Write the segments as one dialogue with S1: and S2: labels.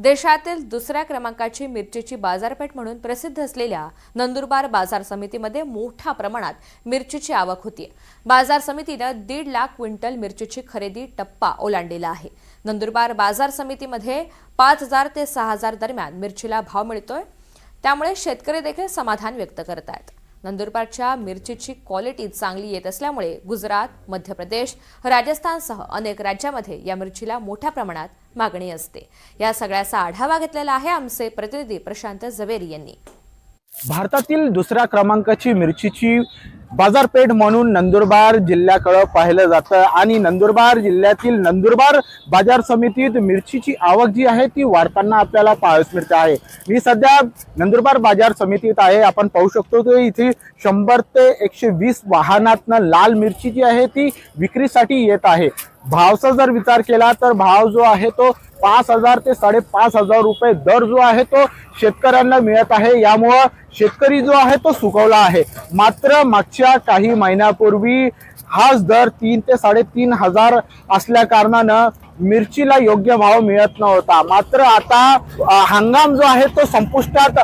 S1: देशातील दुसऱ्या क्रमांकाची मिरचीची बाजारपेठ म्हणून प्रसिद्ध असलेल्या नंदुरबार बाजार समितीमध्ये मोठ्या प्रमाणात मिरचीची आवक होती। बाजार समितीने 1.5 लाख क्विंटल मिरचीची खरेदी टप्पा ओलांडलेला आहे। नंदुरबार बाजार समितीमध्ये 5,000 ते 6,000 दरम्यान मिरचीला भाव मिळतोय, त्यामुळे शेतकरी देखील समाधान व्यक्त करत आहेत। नंदुरबारच्या मिरचीची क्वालिटी चांगली येत असल्यामुळे गुजरात, मध्य प्रदेश, राजस्थानसह अनेक राज्यांमध्ये या मिरचीला मोठ्या प्रमाणात मागणी असते। या सगळ्याचा आढावा घेतलेला आहे आमचे प्रतिनिधी प्रशांत झवेरी यांनी।
S2: भारतातील दुसऱ्या क्रमांकाची मिरचीची बाजारपेठ म्हणून नंदुरबार जिल्ह्याकडे पाहिलं जातं आणि नंदुरबार जिल्ह्यातील नंदुरबार बाजार समितीत मिरचीची आवक जी आहे ती वाढताना आपल्याला पाहायला मिळते आहे। मी सध्या नंदुरबार बाजार समितीत आहे। आपण पाहू शकतो की इथे 100 ते 120 वाहनातनं लाल मिरची जी आहे ती विक्रीसाठी येत आहे। भावाचा जर विचार केला तर भाव जो आहे तो 5,000 ते 5,500 रुपये दर जो आहे तो शेतकऱ्यांना मिळत आहे। यामुळे शेतकरी जो आहे तो सुखावला आहे। मात्र मागच्या काही महिन्यापूर्वी हाच दर 3 ते 3,500 असल्या कारणानं मिरचीला योग्य भाव मिळत नव्हता। मात्र आता हंगाम जो आहे तो संपुष्टात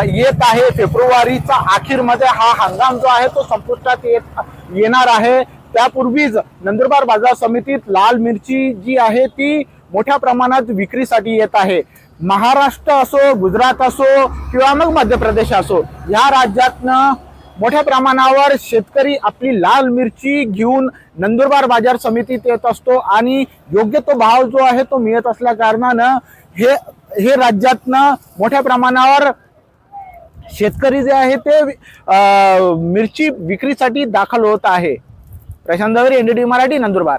S2: येत आहे। फेब्रुवारीचा अखेरमध्ये हा हंगाम जो आहे तो संपुष्टात येणार आहे। त्यापूर्वीच नंदुरबार बाजार समितीत लाल मिरची जी आहे ती मोठ्या प्रमाणात विक्रीसाठी येत आहे। महाराष्ट्र असो, गुजरात असो किंवा मग मध्य प्रदेश असो, या राज्यातनं मोठ्या प्रमाणावर शेतकरी आपली लाल मिरची घेऊन नंदुरबार बाजार समितीत येत असतो आणि योग्य तो भाव जो आहे तो मिळत असल्या कारणानं हे राज्यातनं मोठ्या प्रमाणावर शेतकरी जे आहे ते मिरची विक्रीसाठी दाखल होत आहे। प्रशांत झवेरी, NDTV मराठी, नंदुरबार।